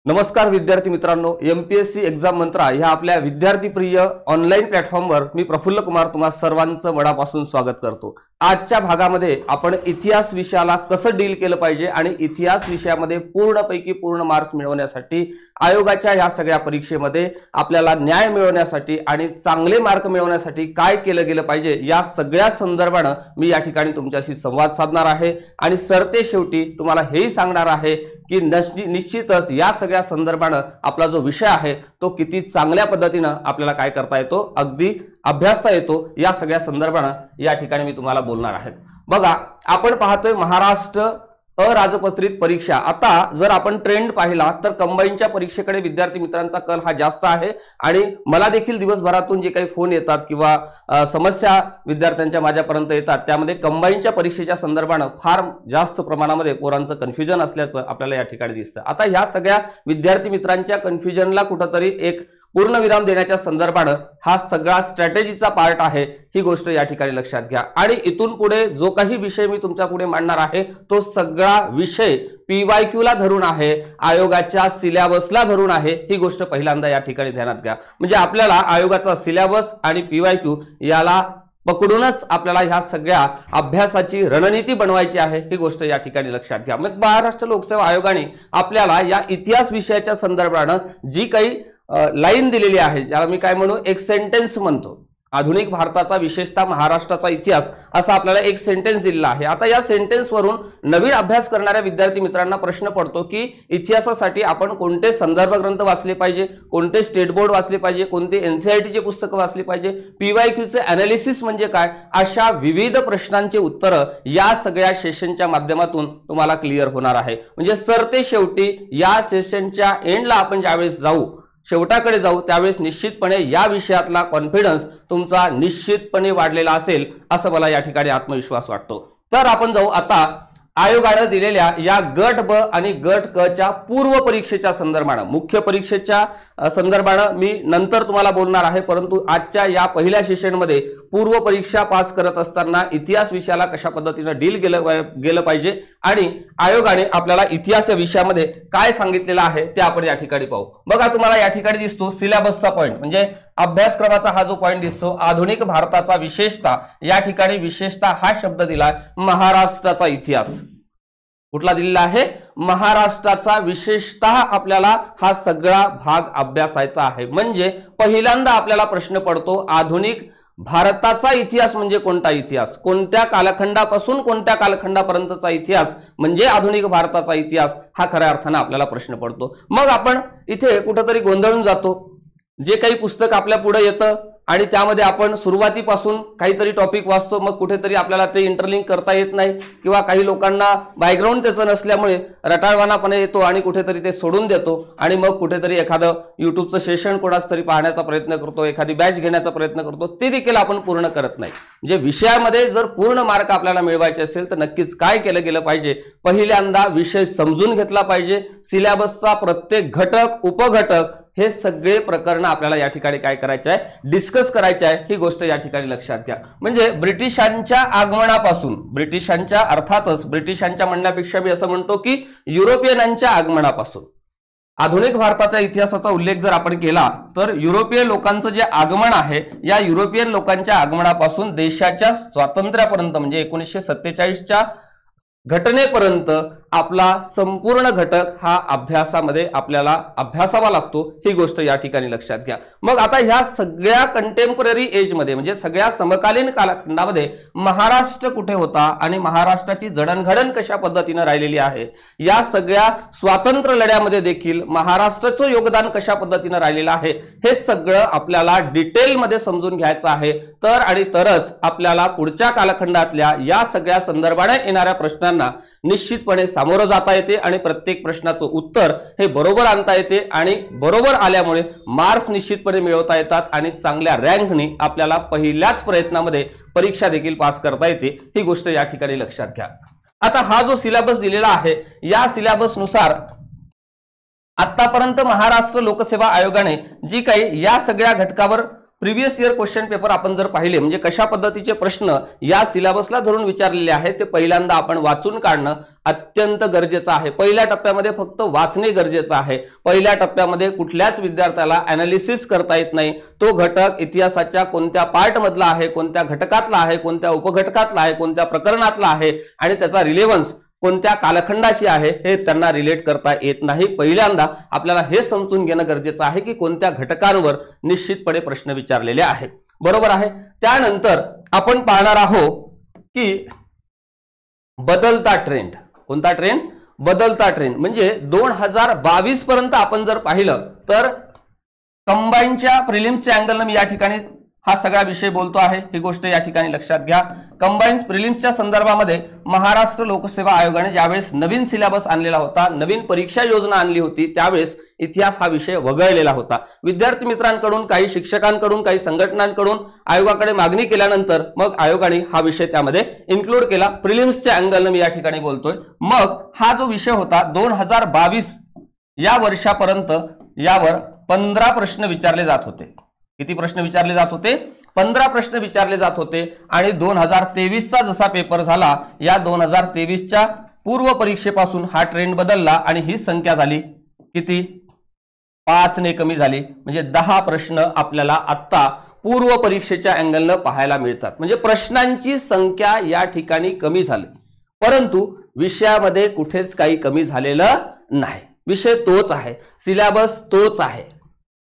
नमस्कार विद्यार्थी मित्रांनो, एमपीएससी एग्जाम मंत्रा ह्या आपल्या विद्यार्थी प्रिय ऑनलाईन प्लॅटफॉर्मवर मी प्रफुल्ल कुमार तुम्हा सर्वांचं मनापासून स्वागत करतो। आजच्या भागामध्ये आपण इतिहास विषयाला कसं डील केलं पाहिजे आणि इतिहास विषयामध्ये पूर्णपैकी पूर्ण मार्क्स मिळवण्यासाठी आयोगाच्या ह्या सगळ्या परीक्षेमध्ये आपल्याला न्याय मिळवण्यासाठी आणि चांगले मार्क मिळवण्यासाठी काय केलं गेलं पाहिजे या सगळ्या संदर्भाने मी या ठिकाणी तुमच्याशी संवाद साधणार आहे आणि सरते शेवटी तुम्हाला हेही सांगणार आहे की निश्चितच या सगळ्या संदर्भाने आपला जो विषय आहे तो किती चांगल्या पद्धतीने आपल्याला काय करता येतो, अगदी अभ्यासता येतो या सगळ्या संदर्भाने या ठिकाणी मी तुम्हाला बोलणार आहे। बघा, आपण पाहतोय महाराष्ट्र अराजपत्रित परीक्षा। आता जर आपण ट्रेंड पाहिला तर कंबाईनच्या परीक्षेकडे विद्यार्थी मित्रांचा कल हा जास्त आहे आणि मला देखील दिवसभरातून जे काही फोन येतात किंवा समस्या विद्यार्थ्यांच्या माझ्यापर्यंत येतात त्यामध्ये कंबाईनच्या परीक्षेच्या संदर्भाने फार जास्त प्रमाणामध्ये पोरांचं कन्फ्युजन असल्याचं आपल्याला या ठिकाणी दिसतं। आता ह्या सगळ्या विद्यार्थी मित्रांच्या कन्फ्युजनला कुठेतरी एक पूर्णविराम देण्याच्या संदर्भाने हा सगळा स्ट्रॅटेजीचा पार्ट आहे, ही गोष्ट या ठिकाणी लक्षात घ्या। आणि इथून पुढे जो काही विषय मी तुमच्या पुढे मांडणार आहे तो सगळा विषय PYQ ला धरून आहे, आयोगाच्या सिलेबसला धरून आहे, ही गोष्ट पहिल्यांदा या ठिकाणी ध्यानात घ्या। म्हणजे आपल्याला आयोगाचा सिलेबस आणि PYQ याला पकडूनच आपल्याला ह्या सगळ्या अभ्यासाची रणनीती बनवायची आहे, ही गोष्ट या ठिकाणी लक्षात घ्या। मग महाराष्ट्र लोकसेवा आयोगाने आपल्याला या इतिहास विषयाच्या संदर्भाने जी काही लाईन दिलेली आहे, ज्याला मी काय म्हणू, एक सेंटेन्स म्हणतो, आधुनिक भारताचा विशेषतः महाराष्ट्राचा इतिहास असा आपल्याला एक सेंटेन्स दिलेला आहे। आता या सेंटेन्स वरून नवीन अभ्यास करणाऱ्या विद्यार्थी मित्रांना प्रश्न पडतो की इतिहासासाठी आपण कोणते संदर्भ ग्रंथ वाचले पाहिजे, कोणते स्टेट बोर्ड वाचले पाहिजे, कोणते NCERT चे पुस्तक वाचले पाहिजे, PYQ चे एनालिसिस म्हणजे काय, अशा विविध प्रश्नांची उत्तरं या सगळ्या सेशनच्या माध्यमातून तुम्हाला क्लिअर होणार आहे। म्हणजे सरते शेवटी या सेशनच्या एंडला आपण ज्यावेळेस शेवटाकडे जाऊ त्यावेळेस निश्चितपणे या विषयातला कॉन्फिडन्स तुमचा निश्चितपणे वाढलेला असेल असं मला या ठिकाणी आत्मविश्वास वाटतो। तर आपण जाऊ आता आयोगाने दिलेल्या या गट ब आणि गट क च्या पूर्व परीक्षेच्या संदर्भाने, मुख्य परीक्षेच्या संदर्भाने मी नंतर तुम्हाला बोलणार आहे, परंतु आजच्या या पहिल्या सेशनमध्ये पूर्व परीक्षा पास करत असताना इतिहास विषयाला कशा पद्धतीने डील गेलं पाहिजे आणि आयोगाने आपल्याला इतिहास विषयामध्ये काय सांगितलेलं आहे ते आपण या ठिकाणी पाहू। बघा, तुम्हाला या ठिकाणी दिसतो सिलेबसचा पॉइंट, म्हणजे अभ्यासक्रमाचा हा जो पॉइंट दिसतो आधुनिक भारताचा विशेषतः, या ठिकाणी विशेषतः हा शब्द दिलाय महाराष्ट्राचा इतिहास। कुठला दिलेला आहे? महाराष्ट्राचा विशेषतः आपल्याला हा सगळा भाग अभ्यासायचा आहे। म्हणजे पहिल्यांदा आपल्याला प्रश्न पडतो आधुनिक भारताचा इतिहास म्हणजे कोणता इतिहास, कोणत्या कालखंडापासून कोणत्या कालखंडापर्यंतचा इतिहास म्हणजे आधुनिक भारताचा इतिहास, हा खऱ्या अर्थाने आपल्याला प्रश्न पडतो। मग आपण इथे कुठेतरी गोंधळून जातो, जे काही पुस्तक आपल्या पुढे येतं आणि त्यामध्ये आपण सुरुवातीपासून काहीतरी टॉपिक वाचतो, मग कुठेतरी आपल्याला ते इंटरलिंक करता येत नाही किंवा काही लोकांना बॅकग्राऊंड त्याचं नसल्यामुळे रटाळवाणापणा येतो आणि कुठेतरी ते सोडून देतो आणि मग कुठेतरी एखादं युट्यूबचं सेशन कोणाच तरी पाहण्याचा प्रयत्न करतो, एखादी बॅच घेण्याचा प्रयत्न करतो, ते देखील आपण पूर्ण करत नाही। म्हणजे विषयामध्ये जर पूर्ण मार्क आपल्याला मिळवायचे असेल तर नक्कीच काय केलं गेलं पाहिजे, पहिल्यांदा विषय समजून घेतला पाहिजे, सिलेबसचा प्रत्येक घटक उपघटक हे सगळे प्रकरण आपल्याला या ठिकाणी काय करायचं आहे, डिस्कस करायचे आहे, ही गोष्ट या ठिकाणी लक्षात घ्या। म्हणजे ब्रिटिशांच्या आगमनापासून, ब्रिटिशांच्या अर्थातच ब्रिटिशांच्या म्हणण्यापेक्षा मी असं म्हणतो की युरोपियनांच्या आगमनापासून आधुनिक भारताच्या इतिहासाचा उल्लेख जर आपण केला तर युरोपियन लोकांचं जे आगमन आहे, या युरोपियन लोकांच्या आगमनापासून देशाच्या स्वातंत्र्यापर्यंत म्हणजे 1947च्या घटनेपर्यंत आपला संपूर्ण घटक हा अभ्यासामध्ये आपल्याला अभ्यासावा लागतो, ही गोष्ट या ठिकाणी लक्षात घ्या। मग आता ह्या सगळ्या कंटेम्पररी एज मध्ये म्हणजे सगळ्या समकालीन कालखंडामध्ये महाराष्ट्र कुठे होता आणि महाराष्ट्राची जडणघडण कशा पद्धतीने राहिलेली आहे, या सगळ्या स्वातंत्र्य लढ्यामध्ये देखील महाराष्ट्राचं योगदान कशा पद्धतीने राहिलेलं आहे, हे सगळं आपल्याला डिटेलमध्ये समजून घ्यायचं आहे। तर आणि तरच आपल्याला पुढच्या कालखंडातल्या या सगळ्या संदर्भाने येणाऱ्या प्रश्नांना निश्चितपणे सामोरं जाता येते आणि प्रत्येक प्रश्नाचं उत्तर हे बरोबर आणता येते आणि बरोबर आल्यामुळे मार्क्स निश्चितपणे मिळवता येतात आणि चांगल्या रँकने आपल्याला पहिल्याच प्रयत्नामध्ये परीक्षा देखील पास करता येते, ही गोष्ट या ठिकाणी लक्षात घ्या। आता हा जो सिलेबस दिलेला आहे या सिलेबसनुसार आतापर्यंत महाराष्ट्र लोकसेवा आयोगाने जी काही या सगळ्या घटकावर प्रिव्हियस इयर क्वेश्चन पेपर आपण जर पाहिले म्हणजे कशा पद्धतीचे प्रश्न या सिलेबसला धरून विचारलेले आहेत ते पहिल्यांदा आपण वाचून काढणं अत्यंत गरजेचं आहे। पहिल्या टप्प्यामध्ये फक्त वाचणे गरजेचं आहे। पहिल्या टप्प्यामध्ये कुठल्याच विद्यार्थ्याला अनालिसिस करता येत नाही। तो घटक इतिहासाच्या कोणत्या पार्ट मधला आहे, कोणत्या घटकातला आहे, कोणत्या उपघटकातला आहे, कोणत्या प्रकरणातला आहे आणि त्याचा रिलेव्हन्स कोणत्या कालखंडाशी आहे हे त्यांना रिलेट करता येत नाही। पहिल्यांदा आपल्याला हे समजून घेणं गरजेचं आहे की कोणत्या घटकांवर निश्चितपणे प्रश्न विचारलेले आहेत, बरोबर आहे। त्यानंतर आपण पाहणार आहोत की बदलता ट्रेंड, कोणता ट्रेंड? बदलता ट्रेंड म्हणजे 2022 पर्यंत आपण जर पाहिलं तर कंबाईनच्या प्रिलिम्सच्या अँगलने मी या ठिकाणी हा सगळा विषय बोलतो आहे, ही गोष्ट या ठिकाणी लक्षात घ्या। कंबाईन्ड प्रिलिम्सच्या संदर्भामध्ये महाराष्ट्र लोकसेवा आयोगाने ज्यावेळेस नवीन सिलेबस आणलेला होता, नवीन परीक्षा योजना आणली होती, त्यावेळेस इतिहास हा विषय वगळलेला होता। विद्यार्थी मित्रांकडून, काही शिक्षकांकडून, काही संघटनांकडून आयोगाकडे मागणी केल्यानंतर मग आयोगाने हा विषय त्यामध्ये इन्क्लूड केला। प्रिलिम्सच्या अँगलने मी या ठिकाणी बोलतोय। मग हा जो विषय होता 2022 या वर्षापर्यंत यावर 15 प्रश्न विचारले जात होते। किती प्रश्न विचारले जात होते? 15 प्रश्न विचारले जात होते। आणि 2023 चा जसा पेपर झाला, या 2023च्या पूर्व परीक्षेपासून हा ट्रेंड बदलला आणि ही संख्या झाली किती? 5 ने कमी झाली। म्हणजे 10 प्रश्न आपल्याला आता पूर्व परीक्षेच्या अँगलने पाहायला मिळतात। म्हणजे प्रश्नांची संख्या या ठिकाणी कमी झाली, परंतु विषयामध्ये कुठेच काही कमी झालेलं नाही। विषय तोच आहे, सिलेबस तोच आहे।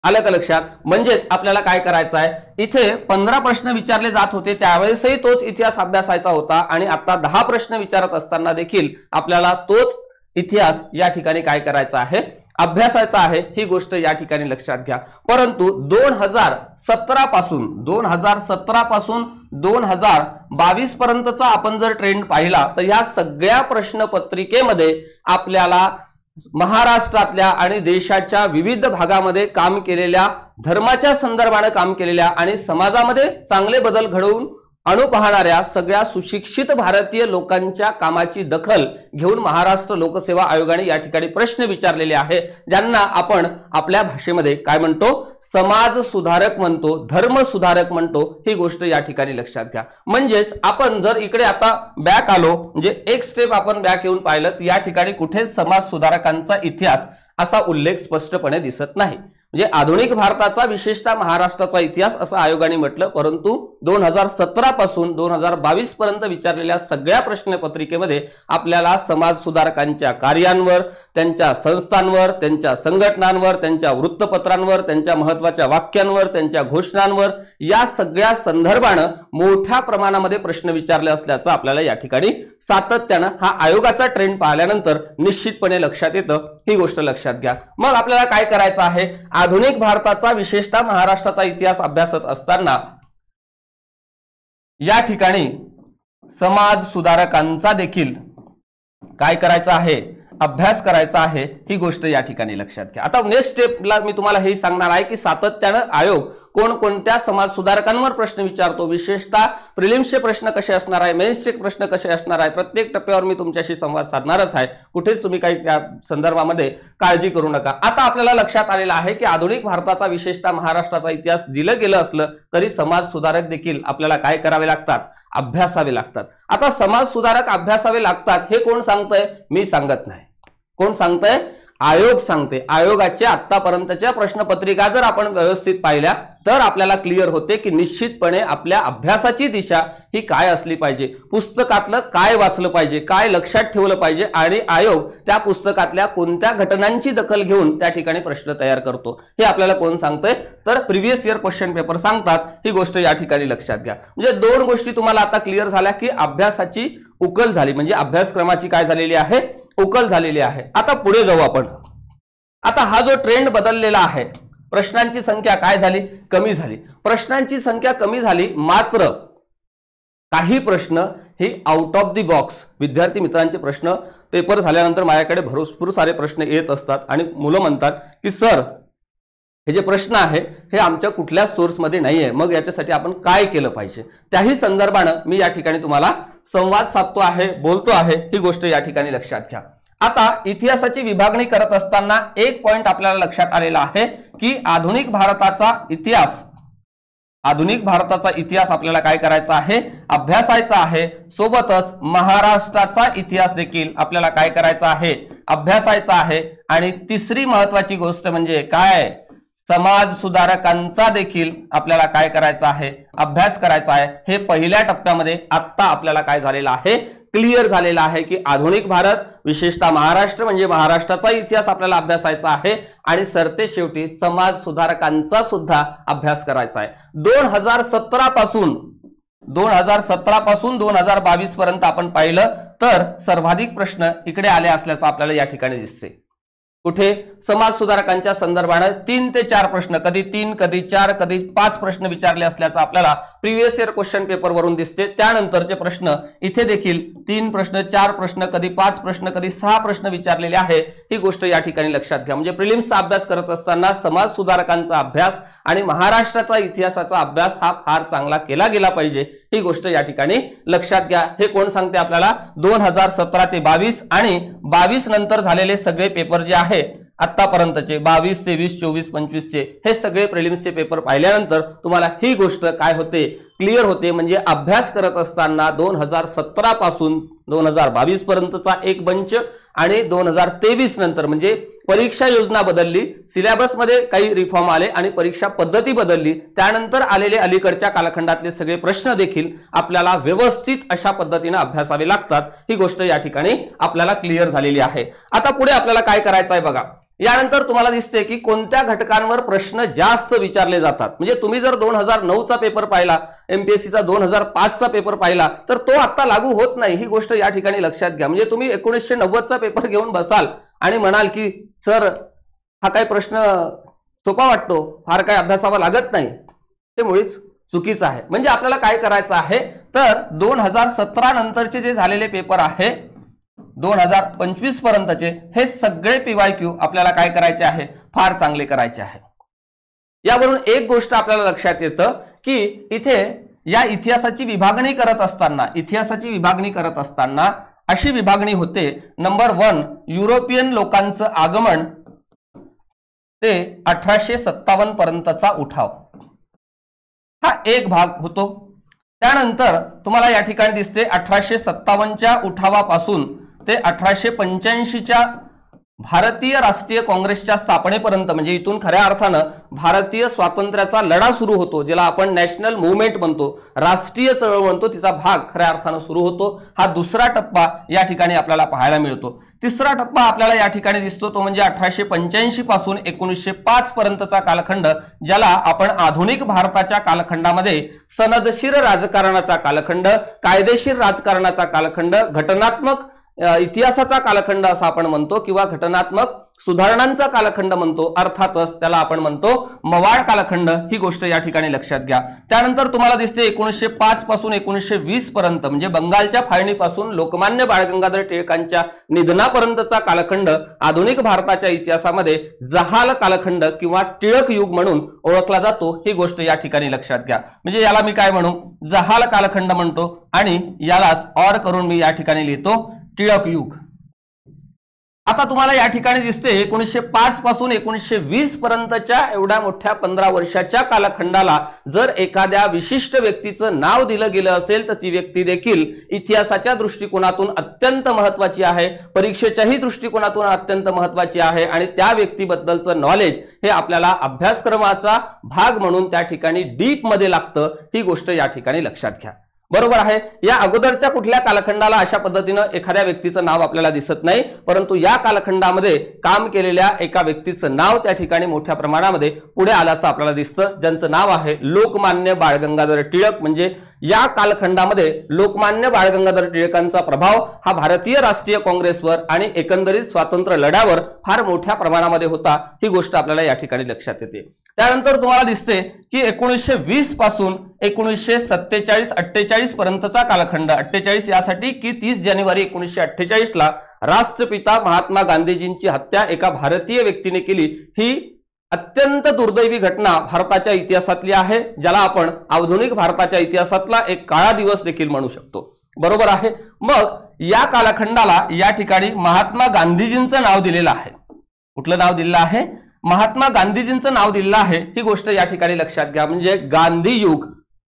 आलं का लक्षात? म्हणजेच आपल्याला काय करायचं आहे, इथे 15 प्रश्न विचारले जात होते त्यावेळेसही तोच इतिहास अभ्यासायचा होता आणि आता 10 प्रश्न विचारत असताना देखील आपल्याला तोच इतिहास या ठिकाणी काय करायचा आहे? अभ्यासायचा आहे। ही गोष्ट या ठिकाणी लक्षात घ्या। परंतु 2017 पासून 2022 पर्यंतचा आपण जर ट्रेंड पाहिला तर या सगळ्या प्रश्नपत्रिकेमध्ये आपल्याला महाराष्ट्रातल्या आणि देशाच्या विविध भागामध्ये काम केलेल्या, धर्माच्या संदर्भाने काम केलेल्या आणि समाजामध्ये चांगले बदल घडवून आणू पाहणाऱ्या सगळ्या सुशिक्षित भारतीय लोकांच्या कामाची दखल घेऊन महाराष्ट्र लोकसेवा आयोगाने या ठिकाणी प्रश्न विचारलेले आहे, ज्यांना आपण आपल्या भाषेमध्ये काय म्हणतो? समाज सुधारक म्हणतो, धर्म सुधारक म्हणतो। ही गोष्ट या ठिकाणी लक्षात घ्या। म्हणजेच आपण जर इकडे आता बॅक आलो, म्हणजे एक स्टेप आपण बॅक येऊन पाहिलं तर या ठिकाणी कुठेच समाज सुधारकांचा इतिहास असा उल्लेख स्पष्टपणे दिसत नाही। म्हणजे आधुनिक भारताचा, विशेषतः महाराष्ट्राचा इतिहास असं आयोगाने म्हटलं, परंतु 2017 पासून 2022 पर्यंत विचारलेल्या सगळ्या प्रश्नपत्रिकेमध्ये आपल्याला समाज सुधारकांच्या कार्यांवर, त्यांच्या संस्थांवर, त्यांच्या संघटनांवर, त्यांच्या वृत्तपत्रांवर, त्यांच्या महत्त्वाच्या वाक्यांवर, त्यांच्या घोषणांवर या सगळ्या संदर्भाने मोठ्या प्रमाणामध्ये प्रश्न विचारले असल्याचं आपल्याला या ठिकाणी सातत्याने हा आयोगाचा ट्रेंड पाहिल्यानंतर निश्चितपणे लक्षात येतं। ही गोष्ट लक्षात घ्या। मग आपल्याला काय करायचं आहे? आधुनिक भारताचा, विशेषतः महाराष्ट्राचा इतिहास अभ्यासत असताना या ठिकाणी समाज सुधारकांचा देखील काय करायचं आहे? अभ्यास करायचा आहे। ही गोष्ट या ठिकाणी लक्षात घ्या। आता नेक्स्ट स्टेपला मी तुम्हाला हे सांगणार आहे की सातत्याने आयोग कोणकोणत्या समाज सुधारकांवर प्रश्न विचारतो, विशेषतः प्रिलिम्सचे प्रश्न कसे असणार आहे, मेन्सचे प्रश्न कसे असणार आहे, प्रत्येक टप्प्यावर मी तुमच्याशी संवाद साधणारच आहे। कुठेच तुम्ही काही त्या संदर्भामध्ये काळजी करू नका। आता आपल्याला लक्षात आलेलं आहे की आधुनिक भारताचा, विशेषतः महाराष्ट्राचा इतिहास दिलं गेलं असलं तरी समाज सुधारक देखील आपल्याला काय करावे लागतात? अभ्यासावे लागतात। आता समाज सुधारक अभ्यासावे लागतात हे कोण सांगतंय? मी सांगत नाही। कोण सांगतंय? आयोग सांगते। आयोगाच्या आतापर्यंतच्या प्रश्नपत्रिका जर आपण व्यवस्थित पाहिल्या तर आपल्याला क्लिअर होते की निश्चितपणे आपल्या अभ्यासाची दिशा ही काय असली पाहिजे, पुस्तकातलं काय वाचलं पाहिजे, काय लक्षात ठेवलं पाहिजे आणि आयोग त्या पुस्तकातल्या कोणत्या घटनांची दखल घेऊन त्या ठिकाणी प्रश्न तयार करतो हे आपल्याला कोण सांगतंय? तर प्रिव्हियस इयर क्वेश्चन पेपर सांगतात। ही गोष्ट या ठिकाणी लक्षात घ्या। म्हणजे दोन गोष्टी तुम्हाला आता क्लिअर झाल्या की अभ्यासाची उकल झाली, म्हणजे अभ्यासक्रमाची काय झालेली आहे? उकल झालेली आहे। आता पुढे जाऊ आपण। आता हा जो ट्रेंड बदललेला आहे, प्रश्नांची संख्या काय झाली? कमी झाली। प्रश्नांची संख्या कमी झाली, मात्र काही प्रश्न हे आउट ऑफ द बॉक्स, विद्यार्थी मित्रांचे प्रश्न पेपर झाल्यानंतर माझ्याकडे भरपूर सारे प्रश्न येत असतात आणि मुलं म्हणतात की सर हे जे प्रश्न आहे हे आमच्या कुठल्या सोर्स मध्ये नाहीये, मग याच्यासाठी आपण काय केलं पाहिजे? त्याही संदर्भाने मी या ठिकाणी तुम्हाला संवाद साधतो आहे, बोलतो आहे। ही गोष्ट या ठिकाणी लक्षात घ्या। आता इतिहासाची विभागणी करत असताना एक पॉइंट आपल्याला लक्षात आलेला आहे की आधुनिक भारताचा इतिहास आधुनिक भारताचा इतिहास आपल्याला काय करायचा आहे, अभ्यासायचा आहे. सोबतच महाराष्ट्राचा इतिहास देखील आपल्याला काय करायचा आहे, अभ्यासायचा आहे. आणि तिसरी महत्वाची गोष्ट म्हणजे काय, समाज सुधारकांचा देखील आपल्याला काय करायचा आहे, अभ्यास करायचा आहे. हे पहिल्या टप्प्यामध्ये आता आपल्याला काय झालेलं आहे, क्लिअर झालेला आहे की आधुनिक भारत, विशेषतः महाराष्ट्र म्हणजे महाराष्ट्राचा इतिहास आपल्याला अभ्यासायचा आहे. आणि सरते शेवटी समाज सुधारकांचा सुद्धा अभ्यास करायचा आहे. 2017 पासून 2022 पर्यंत आपण पाहिलं तर सर्वाधिक प्रश्न इकडे आले असल्याचं आपल्याला या ठिकाणी दिसते. कुठे, समाज सुधारकांच्या संदर्भाने 3 ते 4 प्रश्न, कधी 3, कधी 4, कधी 5 प्रश्न विचारले असल्याचं आपल्याला प्रिव्हियस इयर क्वेश्चन पेपर वरून दिसते. त्यानंतरचे प्रश्न इथे देखील 3 प्रश्न, 4 प्रश्न, कधी 5 प्रश्न, कधी 6 प्रश्न विचारलेले आहे. ही गोष्ट या ठिकाणी लक्षात घ्या. म्हणजे प्रिलिम्सचा अभ्यास करत असताना समाज सुधारकांचा अभ्यास आणि महाराष्ट्राचा इतिहासाचा अभ्यास हा फार चांगला केला गेला पाहिजे. ही गोष्ट या ठिकाणी लक्षात घ्या. हे कोण सांगते आपल्याला, 2017 ते 22 आणि 22 नंतर झालेले सगळे पेपर जे आहे आतापर्यंतचे 22, 23, 24, 25 चे हे सगळे प्रिलिम्सचे पेपर पाहिल्यानंतर तुम्हाला ही गोष्ट काय होते, क्लिअर होते. म्हणजे अभ्यास करत असताना 2017 पासून 2022 पर्यंतचा एक बंच आणि 2023 नंतर म्हणजे परीक्षा योजना बदलली, सिलेबस मध्ये काही रिफॉर्म आले आणि परीक्षा पद्धती बदलली, त्यानंतर आलेले अलीकडच्या कालखंडातले सगळे प्रश्न देखील आपल्याला व्यवस्थित अशा पद्धतीने अभ्यासावे लागतात. ही गोष्ट या ठिकाणी आपल्याला क्लिअर झालेली आहे. आता पुढे आपल्याला काय करायचं आहे बघा. यानंतर तुम्हाला दिसते की कोणत्या घटकांवर प्रश्न जास्त विचारले जातात. म्हणजे तुम्ही जर 2009चा पेपर पाहिला, एमपीएससीचा 2005चा पेपर पाहिला तर तो आता लागू होत नाही. ही गोष्ट या ठिकाणी लक्षात घ्या. म्हणजे तुम्ही 1990चा पेपर घेऊन बसाल आणि म्हणाल की सर हा काय प्रश्न सोपा वाटतो, फार काय अभ्यासावा लागत नाही, ते मुळीच चुकीचं आहे. म्हणजे आपल्याला काय करायचं आहे तर 2017 नंतरचे जे झालेले पेपर आहे 2025 पर्यंतचे हे सगळे पीवायक्यू आपल्याला काय करायचे आहे, फार चांगले करायचे आहे. यावरून एक गोष्ट आपल्याला लक्षात येतं की इथे या इतिहासाची विभागणी करत असताना अशी विभागणी होते. नंबर 1, युरोपियन लोकांचं आगमन ते 1857 पर्यंतचा उठाव, हा एक भाग होतो. त्यानंतर तुम्हाला या ठिकाणी दिसते 1857च्या उठावापासून ते 1885च्या भारतीय राष्ट्रीय काँग्रेसच्या स्थापनेपर्यंत, म्हणजे इथून खऱ्या अर्थानं भारतीय स्वातंत्र्याचा लढा सुरू होतो, ज्याला आपण नॅशनल मूवमेंट म्हणतो, राष्ट्रीय चळवळ म्हणतो, तिचा भाग खऱ्या अर्थानं सुरू होतो. हा दुसरा टप्पा या ठिकाणी आपल्याला पाहायला मिळतो. तिसरा टप्पा आपल्याला या ठिकाणी दिसतो तो म्हणजे 1885 पासून 1905 पर्यंतचा कालखंड, ज्याला आपण आधुनिक भारताच्या कालखंडामध्ये सनदशीर राजकारणाचा कालखंड, कायदेशीर राजकारणाचा कालखंड, घटनात्मक इतिहासाचा कालखंड असा आपण म्हणतो किंवा घटनात्मक सुधारणांचा कालखंड म्हणतो. अर्थातच त्याला आपण म्हणतो मवाळ कालखंड. ही गोष्ट या ठिकाणी लक्षात घ्या. त्यानंतर तुम्हाला दिसते 1905 पासून 1920 पर्यंत म्हणजे बंगालच्या फाळणीपासून लोकमान्य बाळ गंगाधर टिळकांच्या निधनापर्यंतचा कालखंड आधुनिक भारताच्या इतिहासामध्ये जहाल कालखंड किंवा टिळक युग म्हणून ओळखला जातो. ही गोष्ट या ठिकाणी लक्षात घ्या. म्हणजे याला मी काय म्हणू, जहाल कालखंड म्हणतो आणि यालाच ऑर करून मी या ठिकाणी लिहितो टिळक युग. आता तुम्हाला या ठिकाणी दिसते 1905 पासून 1920 पर्यंतच्या एवढ्या मोठ्या 15 वर्षाच्या कालखंडाला जर एखाद्या विशिष्ट व्यक्तीचं नाव दिलं गेलं असेल तर ती व्यक्ती देखील इतिहासाच्या दृष्टिकोनातून अत्यंत महत्वाची आहे, परीक्षेच्याही दृष्टिकोनातून अत्यंत महत्वाची आहे आणि त्या व्यक्तीबद्दलचं नॉलेज हे आपल्याला अभ्यासक्रमाचा भाग म्हणून त्या ठिकाणी डीप मध्ये लागतं. ही गोष्ट या ठिकाणी लक्षात घ्या. बरोबर आहे. या अगोदरच्या कुठल्या कालखंडाला अशा पद्धतीनं एखाद्या व्यक्तीचं नाव आपल्याला दिसत नाही, परंतु या कालखंडामध्ये काम केलेल्या एका व्यक्तीचं नाव त्या ठिकाणी मोठ्या प्रमाणामध्ये पुढे आल्याचं आपल्याला दिसतं, ज्यांचं नाव आहे लोकमान्य बाळ गंगाधर टिळक. म्हणजे या कालखंडामध्ये लोकमान्य बाळ गंगाधर टिळकांचा प्रभाव हा भारतीय राष्ट्रीय काँग्रेसवर आणि एकंदरीत स्वातंत्र्य लढ्यावर फार मोठ्या प्रमाणामध्ये होता. ही गोष्ट आपल्याला या ठिकाणी लक्षात येते. त्यानंतर तुम्हाला दिसते की 1920 पासून 1947-48 पर्यंतचा कालखंड, 48 यासाठी की 30 जानेवारी 1948 ला राष्ट्रपिता महात्मा गांधीजींची हत्या एका भारतीय व्यक्तीने केली. ही अत्यंत दुर्दैवी घटना भारताच्या इतिहासातली आहे, ज्याला आपण आधुनिक भारताच्या इतिहासातला एक काळा दिवस देखील म्हणू शकतो. बरोबर आहे. मग या कालखंडाला या ठिकाणी महात्मा गांधीजींचं नाव दिलेलं आहे. कुठलं नाव दिलेलं आहे, महात्मा गांधीजींचं नाव दिलेलं आहे, ही गोष्ट या ठिकाणी लक्षात घ्या. म्हणजे गांधी युग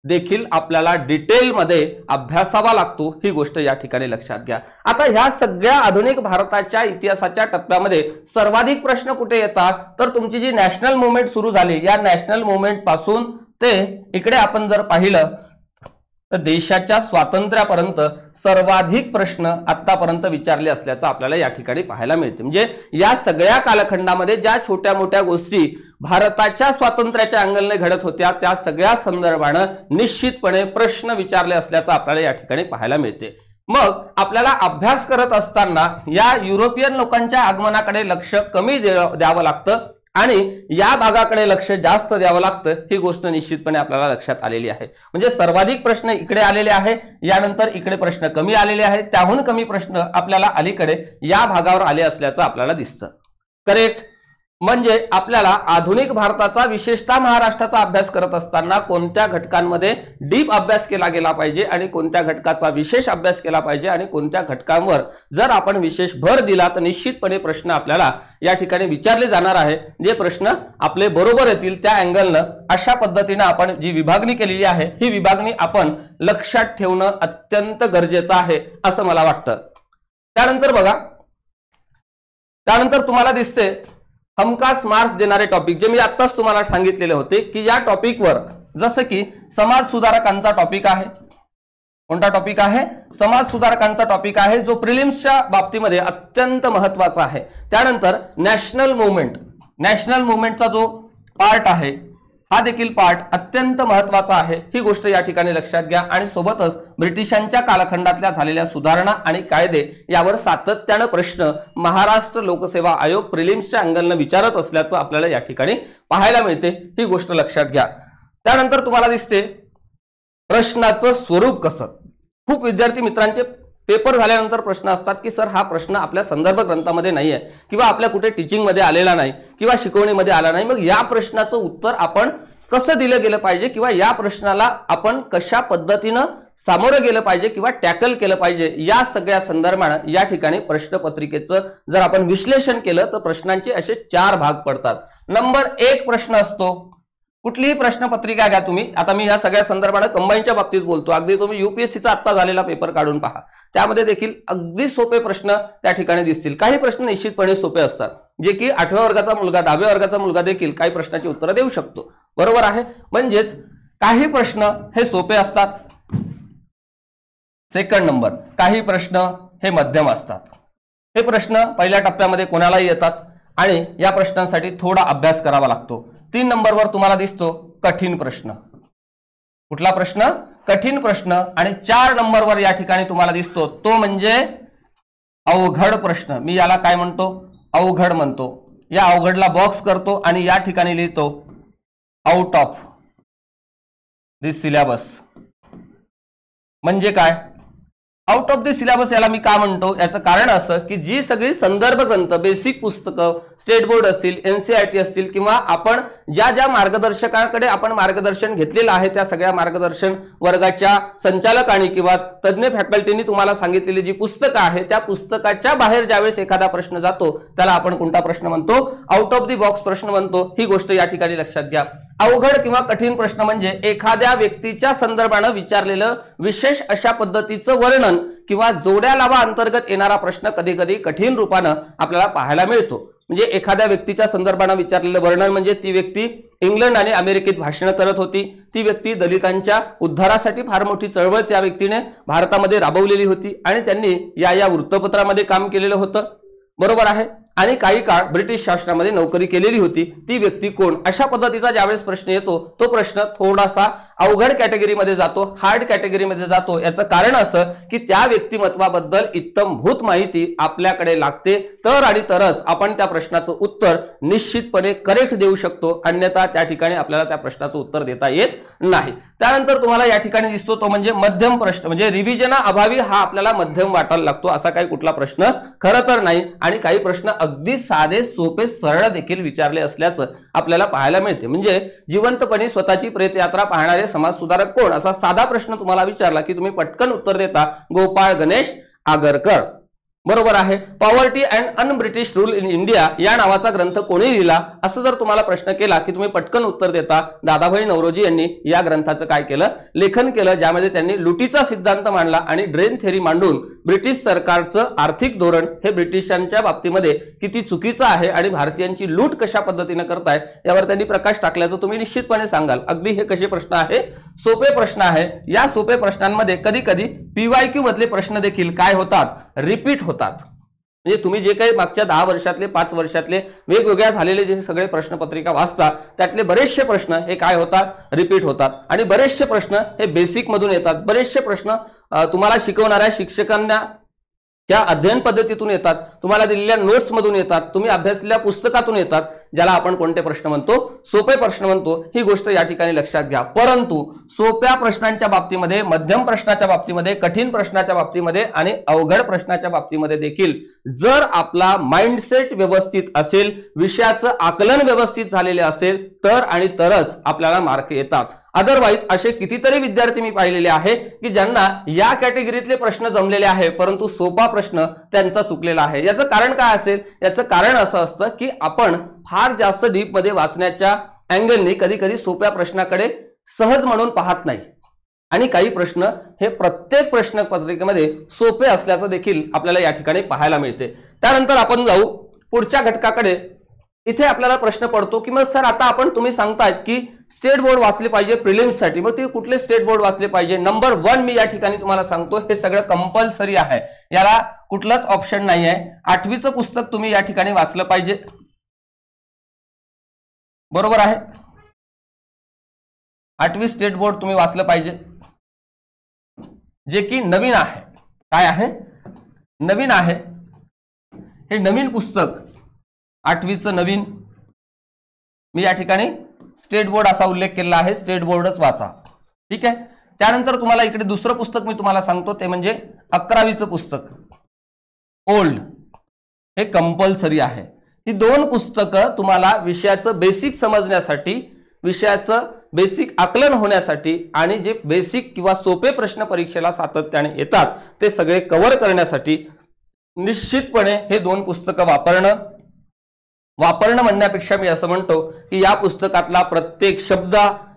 देखील आपल्याला डिटेलमध्ये अभ्यासावा लागतो, ही गोष्ट या ठिकाणी लक्षात घ्या. आता ह्या सगळ्या आधुनिक भारताच्या इतिहासाच्या टप्प्यामध्ये सर्वाधिक प्रश्न कुठे येतात, तर तुमची जी नॅशनल मुवमेंट सुरू झाली, या नॅशनल मुवमेंट पासून ते इकडे आपण जर पाहिलं तर देशाच्या स्वातंत्र्यापर्यंत सर्वाधिक प्रश्न आतापर्यंत विचारले असल्याचं आपल्याला या ठिकाणी पाहायला मिळते. म्हणजे या सगळ्या कालखंडामध्ये ज्या छोट्या मोठ्या गोष्टी भारताच्या स्वातंत्र्याच्या अँगलने घडत होत्या, त्या सगळ्या संदर्भानं निश्चितपणे प्रश्न विचारले असल्याचं आपल्याला या ठिकाणी पाहायला मिळते. मग आपल्याला अभ्यास करत असताना या युरोपियन लोकांच्या आगमनाकडे लक्ष कमी द्यावं लागतं आणि या भागाकडे लक्ष जास्त द्यावं लागतं, ही गोष्ट निश्चितपणे आपल्याला लक्षात आलेली आहे. म्हणजे सर्वाधिक प्रश्न इकडे आलेले आहे, यानंतर इकडे प्रश्न कमी आलेले आहेत, त्याहून कमी प्रश्न आपल्याला अलीकडे या भागावर आले असल्याचं आपल्याला दिसतं. करेक्ट. म्हणजे आपल्याला आधुनिक भारताचा विशेषतः महाराष्ट्राचा अभ्यास करत असताना कोणत्या घटकांमध्ये डीप अभ्यास केला गेला पाहिजे आणि कोणत्या घटकाचा विशेष अभ्यास केला पाहिजे आणि कोणत्या घटकांवर जर आपण विशेष भर दिला तर निश्चितपणे प्रश्न आपल्याला या ठिकाणी विचारले जाणार आहे. जे प्रश्न आपले बरोबर येतील त्या अँगलनं अशा पद्धतीने आपण जी विभागणी केलेली आहे, ही विभागणी आपण लक्षात ठेवणं अत्यंत गरजेचं आहे असं मला वाटतं. त्यानंतर बघा, त्यानंतर तुम्हाला दिसते हमखास मार्क्स देणारे टॉपिक, जे मी आत्ताच तुम्हाला सांगितलेले होते की या टॉपिकवर जसं की समाज सुधारकांचा टॉपिक आहे. कोणता टॉपिक आहे? समाज सुधारकांचा टॉपिक आहे, जो प्रिलिम्सच्या बाबतीमध्ये अत्यंत महत्वाचा आहे. त्यानंतर नॅशनल मुवमेंटचा जो पार्ट आहे, हा देखील पार्ट अत्यंत महत्वाचा आहे, ही गोष्ट या ठिकाणी लक्षात घ्या. आणि सोबतच ब्रिटिशांच्या कालखंडातल्या झालेल्या सुधारणा आणि कायदे यावर सातत्यानं प्रश्न महाराष्ट्र लोकसेवा आयोग प्रिलिम्सच्या अँगलनं विचारत असल्याचं आपल्याला या ठिकाणी पाहायला मिळते, ही गोष्ट लक्षात घ्या. त्यानंतर तुम्हाला दिसते प्रश्नाचं स्वरूप कसं. खूप विद्यार्थी मित्रांचे पेपर झाल्यानंतर प्रश्न असतात की सर हा प्रश्न आपल्या संदर्भ ग्रंथामध्ये नाही आहे किंवा आपल्या कुठे टीचिंगमध्ये आलेला नाही किंवा शिकवणीमध्ये आला नाही, मग या प्रश्नाचं उत्तर आपण कसं दिलं गेलं पाहिजे किंवा या प्रश्नाला आपण कशा पद्धतीनं सामोरं गेलं पाहिजे किंवा टॅकल केलं पाहिजे, या सगळ्या संदर्भानं या ठिकाणी प्रश्नपत्रिकेचं जर आपण विश्लेषण केलं तर प्रश्नांचे असे 4 भाग पडतात. नंबर 1 प्रश्न असतो, कुठलीही प्रश्नपत्रिका घ्या तुम्ही, आता मी या सगळ्या संदर्भाने कंबाईनच्या बाबतीत बोलतो, अगदी तुम्ही यूपीएससीचा आत्ता झालेला पेपर काढून पहा, त्यामध्ये देखील अगदी सोपे प्रश्न त्या ठिकाणी दिसतील. काही प्रश्न निश्चितपणे सोपे असतात, जे की 8व्या वर्गाचा मुलगा 10व्या वर्गाचा मुलगा देखील काही प्रश्नाची उत्तरं देऊ शकतो, बरोबर आहे. म्हणजेच काही प्रश्न हे सोपे असतात. सेकंड नंबर, काही प्रश्न हे मध्यम असतात. हे प्रश्न पहिल्या टप्प्यामध्ये कोणालाही येतात आणि या प्रश्नांसाठी थोडा अभ्यास करावा लागतो. 3 नंबरवर तुम्हाला दिसतो कठीण प्रश्न. कुठला प्रश्न? कठीण प्रश्न. आणि 4 नंबरवर या ठिकाणी तुम्हाला दिसतो तो म्हणजे अवघड प्रश्न. मी याला काय म्हणतो? अवघड म्हणतो. या अवघडला बॉक्स करतो आणि या ठिकाणी लिहितो आउट ऑफ दिस सिलेबस. म्हणजे काय? आउट ऑफ द सिलेबस याला मी का म्हणतो, याचं कारण असं की जी सगळी संदर्भ ग्रंथ, बेसिक पुस्तकं, स्टेट बोर्ड असतील, एनसीईआरटी असतील किंवा आपण ज्या ज्या मार्गदर्शकांकडे आपण मार्गदर्शन घेतलेलं आहे त्या सगळ्या मार्गदर्शन वर्गाच्या संचालकांनी किंवा तज्ञ फॅकल्टीनी तुम्हाला सांगितलेली जी पुस्तकं आहे त्या पुस्तकाच्या बाहेर ज्यावेळेस एखादा प्रश्न जातो त्याला आपण कोणता प्रश्न म्हणतो? आउट ऑफ द बॉक्स प्रश्न म्हणतो. ही गोष्ट या ठिकाणी लक्षात घ्या. अवघड किंवा कठीण प्रश्न म्हणजे एखाद्या व्यक्तीच्या संदर्भानं विचारलेलं विशेष अशा पद्धतीचं वर्णन किंवा जोड्या लावा अंतर्गत येणारा प्रश्न कधी कधी कठीण रूपानं आपल्याला पाहायला मिळतो. म्हणजे एखाद्या व्यक्तीच्या संदर्भानं विचारलेलं वर्णन म्हणजे ती व्यक्ती इंग्लंड आणि अमेरिकेत भाषण करत होती, ती व्यक्ती दलितांच्या उद्धारासाठी फार मोठी चळवळ त्या व्यक्तीने भारतामध्ये राबवलेली होती आणि त्यांनी या वृत्तपत्रामध्ये काम केलेलं होतं, बरोबर आहे. आणि काही काळ ब्रिटिश शासनामध्ये नोकरी केलेली होती. ती व्यक्ती कोण? अशा पद्धतीचा ज्यावेळेस प्रश्न येतो तो प्रश्न थोडासा अवघड कॅटेगरीमध्ये जातो, हार्ड कॅटेगरीमध्ये जातो. याचं कारण असं की त्या व्यक्तिमत्वाबद्दल इत्तमभूत माहिती आपल्याकडे लागते, तर आणि तरच आपण त्या प्रश्नाचं उत्तर निश्चितपणे करेक्ट देऊ शकतो, अन्यथा त्या ठिकाणी आपल्याला त्या प्रश्नाचं उत्तर देता येत नाही. त्यानंतर तुम्हाला या ठिकाणी दिसतो तो म्हणजे मध्यम प्रश्न. म्हणजे रिव्हिजन अभावी हा आपल्याला मध्यम वाटायला लागतो असा काही कुठला प्रश्न खरं तर नाही. आणि काही प्रश्न अगदी साधे सोपे सरळ देखील विचारले असल्याचं आपल्याला पाहायला मिळते. म्हणजे जिवंतपणे स्वतःची प्रेतयात्रा पाहणारे समाज सुधारक कोण? असा साधा प्रश्न तुम्हाला विचारला की तुम्ही पटकन उत्तर देता गोपाळ गणेश आगरकर. बरोबर आहे. Poverty and un-British rule in India या नावाचा ग्रंथ कोणी लिहिला असं जर तुम्हाला प्रश्न केला की तुम्ही पटकन उत्तर देता दादाभाई नौरोजी यांनी या ग्रंथाचं काय केलं, लेखन केलं, ज्यामध्ये त्यांनी लुटीचा सिद्धांत मांडला आणि ड्रेन थेरी मांडून ब्रिटिश सरकारचं आर्थिक धोरण हे ब्रिटिशांच्या बाबतीमध्ये किती चुकीचं आहे आणि भारतीयांची लूट कशा पद्धतीने करताय यावर त्यांनी प्रकाश टाकल्याचं तुम्ही निश्चितपणे सांगाल. अगदी हे कसे प्रश्न आहे, सोपे प्रश्न आहे. या सोपे प्रश्नांमध्ये कधी कधी PYQ मधले प्रश्न देखील काय होतात, रिपीट होतात. म्हणजे तुम्ही जे काही मागच्या 10 वर्षातले 5 वर्षातले वेगवेगळ्या झालेले जे सगळे प्रश्नपत्रिका वाचता त्यातले बरेचसे प्रश्न हे काय होतात, रिपीट होतात. आणि बरेचसे प्रश्न हे बेसिक मधून येतात. बरेचसे प्रश्न तुम्हाला शिकवणाऱ्या शिक्षकांना त्या अध्ययन पद्धतीतून येतात, तुम्हाला दिलेल्या नोट्स मधून येतात, तुम्ही अभ्यासलेल्या पुस्तकातून येतात, ज्याला आपण कोणते प्रश्न म्हणतो, सोपे प्रश्न म्हणतो. ही गोष्ट या ठिकाणी लक्षात घ्या. परंतु सोप्या प्रश्नांच्या बाबतीमध्ये, मध्यम प्रश्नाच्या बाबतीमध्ये, कठीण प्रश्नाच्या बाबतीमध्ये आणि अवघड प्रश्नाच्या बाबतीमध्ये देखील जर आपला माइंडसेट व्यवस्थित असेल, विषयाचं आकलन व्यवस्थित झालेले असेल तर आणि तरच आपल्याला मार्क येतात. अदरवाइज असे कितीतरी विद्यार्थी मी पाहिलेले आहे की ज्यांना या कॅटेगरीतले प्रश्न जमलेले आहे परंतु सोपा प्रश्न त्यांचा चुकलेला आहे. याचं कारण काय असेल? याचं कारण असं असतं की आपण फार जास्त डीप मध्ये वाचण्याच्या अँगलने कधी कधी सोप्या प्रश्नाकडे सहज म्हणून पाहत नाही आणि काही प्रश्न हे प्रत्येक प्रश्न पत्रिकेमध्ये सोपे असल्याचं देखील आपल्याला या ठिकाणी पाहायला मिळते. त्यानंतर आपण जाऊ पुढच्या घटकाकडे. इथे आपल्याला प्रश्न पडतो की मग सर आता तुम्ही सांगतायत की स्टेट बोर्ड वाचले पाहिजे प्रिलिम्स साठी, मग ते कुठले स्टेट बोर्ड वाचले पाहिजे? नंबर 1 मी या ठिकाणी तुम्हाला सांगतो हे सगळं कंपल्सरी आहे, याला कुठलाच ऑप्शन नाही आहे. 8वीचं पुस्तक तुम्ही या ठिकाणी वाचलं पाहिजे. बरोबर आहे. 8वी स्टेट बोर्ड तुम्ही वाचलं पाहिजे, जे की नवीन आहे. काय आहे? नवीन आहे. हे नवीन पुस्तक 8वीचं नवीन मी या ठिकाणी स्टेट बोर्ड असा उल्लेख केला आहे, स्टेट बोर्डच वाचा. ठीक आहे. त्यानंतर तुम्हाला इकडे दुसरं पुस्तक मी तुम्हाला सांगतो ते म्हणजे 11वीचं पुस्तक ओल्ड, हे कंपल्सरी आहे. ही 2 पुस्तकं तुम्हाला विषयाचं बेसिक समजण्यासाठी, विषयाचं बेसिक आकलन होण्यासाठी आणि जे बेसिक किंवा सोपे प्रश्न परीक्षेला सातत्याने येतात ते सगळे कव्हर करण्यासाठी निश्चितपणे हे 2 पुस्तकं वापरणं म्हणण्यापेक्षा मी असं म्हणतो की या पुस्तकातला प्रत्येक शब्द,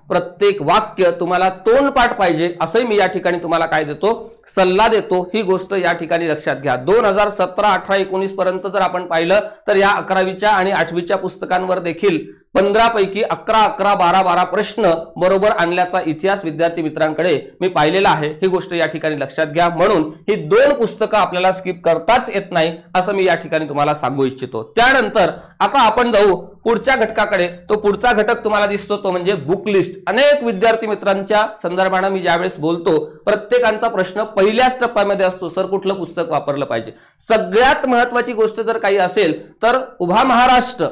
प्रत्येक वाक्य तुम्हाला तोंडपाठ पाहिजे असंही मी या ठिकाणी तुम्हाला काय देतो, सल्ला देतो. ही गोष्ट या ठिकाणी लक्षात घ्या. 2017, 18, 19 पर्यंत जर आपण पाहिलं तर या 11वीच्या आणि 8वीच्या पुस्तकांवर देखील 15 पैकी 11, 11, 12, 12 प्रश्न बरोबर आणल्याचा इतिहास विद्यार्थी मित्रांकडे मी पाहिलेला आहे. ही गोष्ट या ठिकाणी लक्षात घ्या. म्हणून ही 2 पुस्तकं आपल्याला स्किप करताच येत नाही असं मी या ठिकाणी तुम्हाला सांगू इच्छितो. त्यानंतर आता आपण जाऊ पुढच्या घटकाकडे. तो पुढचा घटक तुम्हाला दिसतो तो म्हणजे बुक लिस्ट. अनेक विद्यार्थी मित्रांच्या संदर्भाने मी ज्यावेळेस बोलतो प्रत्येकांचा प्रश्न पहिल्याच टप्प्यामध्ये असतो, सर कुठलं पुस्तक वापरलं पाहिजे. सगळ्यात महत्त्वाची गोष्ट जर काही असेल तर उभा महाराष्ट्र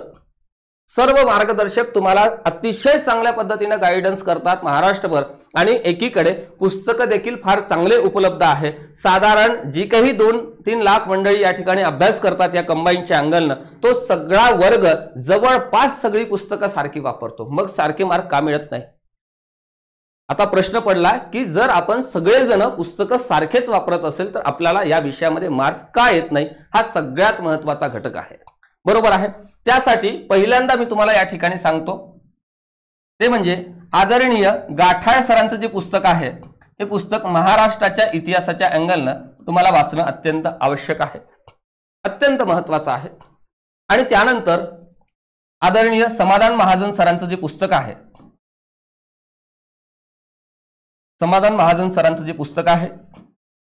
सर्व मार्गदर्शक तुम्हाला अतिशय चांगल्या पद्धतीने गायडन्स करतात महाराष्ट्रभर आणि एकीकडे पुस्तकं देखील फार चांगले उपलब्ध आहे. साधारण जी काही 2-3 लाख मंडळी या ठिकाणी अभ्यास करतात या कंबाईनच्या अँगलनं, तो सगळा वर्ग जवळपास सगळी पुस्तकं सारखी वापरतो. मग सारखे मार्क का मिळत नाही? आता प्रश्न पडला की जर आपण सगळेजण पुस्तकं सारखेच वापरत असेल तर आपल्याला या विषयामध्ये मार्क्स का येत नाही? हा सगळ्यात महत्त्वाचा घटक आहे. बरोबर आहे. त्यासाठी पहिल्यांदा मी तुम्हाला या ठिकाणी सांगतो ते म्हणजे आदरणीय गाठाळ सरांचं जे पुस्तक आहे हे पुस्तक महाराष्ट्राच्या इतिहासाच्या अँगलनं तुम्हाला वाचणं अत्यंत आवश्यक आहे, अत्यंत महत्त्वाचं आहे. आणि त्यानंतर आदरणीय समाधान महाजन सरांचं जे पुस्तक आहे, समाधान महाजन सरांचं जे पुस्तक आहे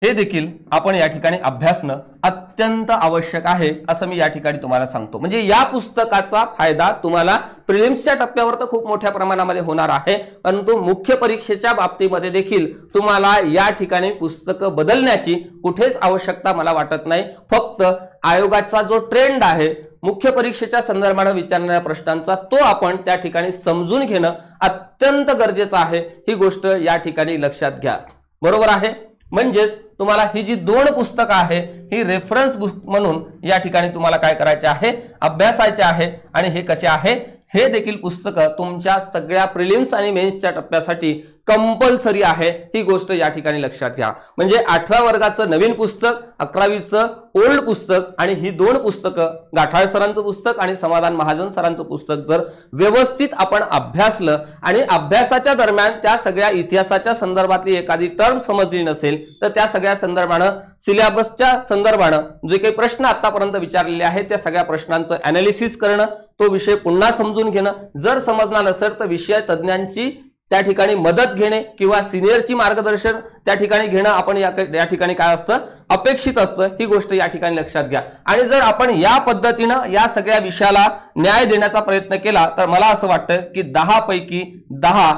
हे देखील आपण या ठिकाणी अभ्यासणं अत्यंत आवश्यक आहे असं मी या ठिकाणी तुम्हाला सांगतो. म्हणजे या पुस्तकाचा फायदा तुम्हाला प्रिलिम्सच्या टप्प्यावर तर खूप मोठ्या प्रमाणामध्ये होणार आहे, परंतु मुख्य परीक्षेच्या बाबतीमध्ये देखील तुम्हाला या ठिकाणी पुस्तकं बदलण्याची कुठेच आवश्यकता मला वाटत नाही. फक्त आयोगाचा जो ट्रेंड आहे मुख्य परीक्षेच्या संदर्भाने विचारणाऱ्या प्रश्नांचा तो आपण त्या ठिकाणी समजून घेणं अत्यंत गरजेचं आहे. ही गोष्ट या ठिकाणी लक्षात घ्या. बरोबर आहे. म्हणजेच तुम्हाला ही जी 2 पुस्तकं आहे ही रेफरन्स बुक म्हणून या ठिकाणी तुम्हाला काय करायचे आहे, अभ्यासायचे आहे. आणि हे कसे आहे, हे देखील पुस्तकं तुमच्या सगळ्या प्रिलिम्स आणि मेन्सच्या टप्प्यासाठी कंपल्सरी आहे, ही गोष्ट या ठिकाणी लक्षात घ्या. म्हणजे 8व्या वर्गाचं नवीन पुस्तक, 11वीचं ओल्ड पुस्तक आणि ही दोन पुस्तकं, गाठाळ सरांचं पुस्तक आणि समाधान महाजन सरांचं पुस्तक जर व्यवस्थित आपण अभ्यासलं आणि अभ्यासाच्या दरम्यान त्या सगळ्या इतिहासाच्या संदर्भातली एखादी टर्म समजली नसेल तर त्या सगळ्या संदर्भानं सिलेबसच्या संदर्भानं जे काही प्रश्न आतापर्यंत विचारलेले आहेत त्या सगळ्या प्रश्नांचं अनालिसिस करणं, तो विषय पुन्हा समजून घेणं, जर समजला नसेल तर विषय तज्ञांची त्या ठिकाणी मदत घेणे किंवा सिनियरची मार्गदर्शन त्या ठिकाणी घेणं आपण या ठिकाणी काय असतं, अपेक्षित असतं. ही गोष्ट या ठिकाणी लक्षात घ्या. आणि जर आपण या पद्धतीनं या सगळ्या विषयाला न्याय देण्याचा प्रयत्न केला तर मला असं वाटतं की 10 पैकी 10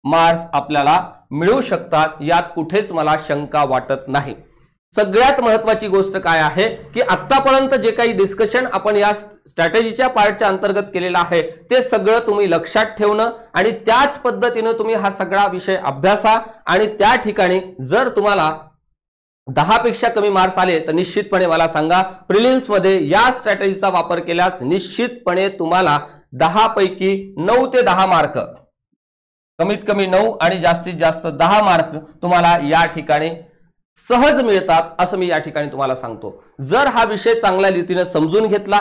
मार्क्स आपल्याला मिळू शकतात, यात कुठेच मला शंका वाटत नाही. सगळ्यात महत्त्वाची गोष्ट काय आहे की आतापर्यंत जे काही डिस्कशन आपण या स्ट्रॅटेजीच्या पार्टच्या अंतर्गत केलेलं आहे ते सगळं तुम्ही लक्षात ठेवणं आणि त्याच पद्धतीने तुम्ही हा सगळा विषय अभ्यासा. आणि त्या ठिकाणी जर तुम्हाला 10 पेक्षा कमी मार्क्स आले तर निश्चितपणे मला सांगा, प्रिलिम्स मध्ये या स्ट्रॅटेजीचा वापर केल्यास निश्चितपणे तुम्हाला 10 पैकी 9 ते 10 मार्क, कमीत कमी 9 आणि जास्तीत जास्त 10 मार्क तुम्हाला या ठिकाणी सहज मिळतात, असं मी या ठिकाणी तुम्हाला सांगतो. जर हा विषय चांगल्या रीतीने समजून घेतला,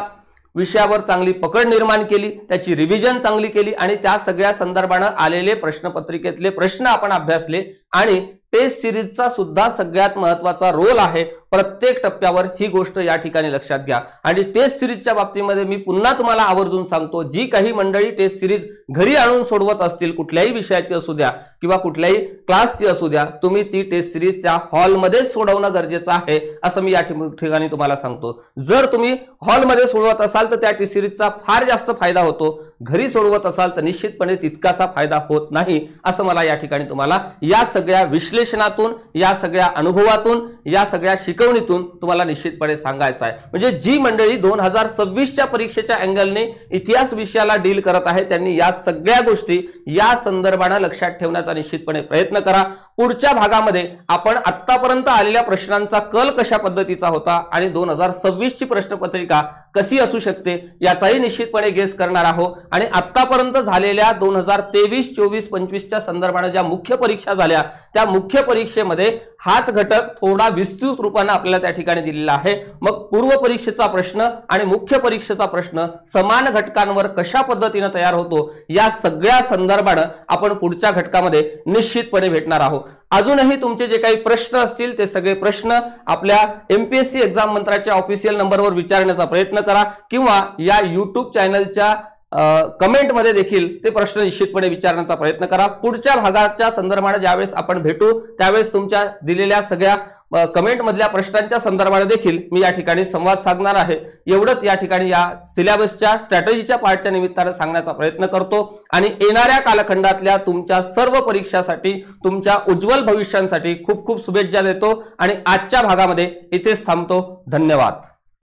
विषयावर चांगली पकड निर्माण केली, त्याची रिव्हिजन चांगली केली आणि त्या सगळ्या संदर्भाने आलेले प्रश्नपत्रिकेतले प्रश्न आपण अभ्यासले आणि टेस्ट सिरीजचा सुद्धा सगळ्यात महत्त्वाचा रोल आहे प्रत्येक टप्प्यावर, ही गोष्ट या ठिकाणी लक्षात घ्या. आणि टेस्ट सिरीजच्या बाबतीमध्ये मी पुन्हा तुम्हाला आवर्जून सांगतो, जी काही मंडळी टेस्ट सिरीज घरी आणून सोडवत असतील, कुठल्याही विषयाची असू द्या किंवा कुठल्याही क्लासची असू द्या, तुम्ही ती टेस्ट सिरीज त्या हॉलमध्येच सोडवणं गरजेचं आहे, असं मी या ठिकाणी तुम्हाला सांगतो. जर तुम्ही हॉलमध्ये सोडवत असाल तर त्या टेस्ट सिरीजचा फार जास्त फायदा होतो, घरी सोडवत असाल तर निश्चितपणे तितकासा फायदा होत नाही, असं मला या ठिकाणी तुम्हाला या सगळ्या विश्लेषणातून, या सगळ्या अनुभवातून, या सगळ्या शिकवणीतून तुम्हाला निश्चितपणे सांगायचं आहे. म्हणजे जी मंडळी 2026च्या परीक्षेच्या अँगलने इतिहास विषयाला डील करत आहे त्यांनी या सगळ्या गोष्टी या संदर्भाने लक्षात ठेवण्याचा निश्चितपणे प्रयत्न करा. पुढच्या भागामध्ये आपण आतापर्यंत आलेल्या प्रश्नांचा कल कशा पद्धतीचा होता आणि 2026ची प्रश्नपत्रिका कशी असू शकते याचाही निश्चितपणे गेस करणार आहोत. आणि आतापर्यंत झालेल्या 2023, 24, 25च्या संदर्भाने ज्या मुख्य परीक्षा झाल्या त्या मुख्य परीक्षेमध्ये हाच घटक थोडा विस्तृत रूपाने आपल्याला त्या ठिकाणी दिलेला आहे. मग पूर्व परीक्षेचा प्रश्न आणि मुख्य परीक्षेचा प्रश्न समान घटकांवर कशा पद्धतीने तयार होतो या सगळ्या संदर्भाने आपण पुढच्या घटकामध्ये निश्चितपणे भेटणार आहोत. अजूनही तुमचे जे काही प्रश्न असतील ते सगळे प्रश्न आपल्या एमपीएससी एक्झाम मंत्राच्या ऑफिशियल नंबरवर विचारण्याचा प्रयत्न करा किंवा या YouTube चॅनलच्या कमेंट मध्ये देखील ते प्रश्न निश्चितपणे विचारण्याचा प्रयत्न करा. पुढच्या भागाच्या संदर्भाने ज्यावेळेस आपण भेटू त्यावेळेस तुमच्या दिलेल्या सगळ्या कमेंट मधल्या प्रश्नांच्या संदर्भाने देखील मी या ठिकाणी संवाद साधणार आहे. एवढंच या ठिकाणी या सिलेबसच्या स्ट्रॅटेजीच्या पार्टच्या निमित्ताने सांगण्याचा प्रयत्न करतो आणि येणाऱ्या कालखंडातल्या तुमच्या सर्व परीक्षांसाठी, तुमच्या उज्ज्वल भविष्यासाठी खूप खूप शुभेच्छा देतो आणि आजच्या भागामध्ये इथेच थांबतो. धन्यवाद.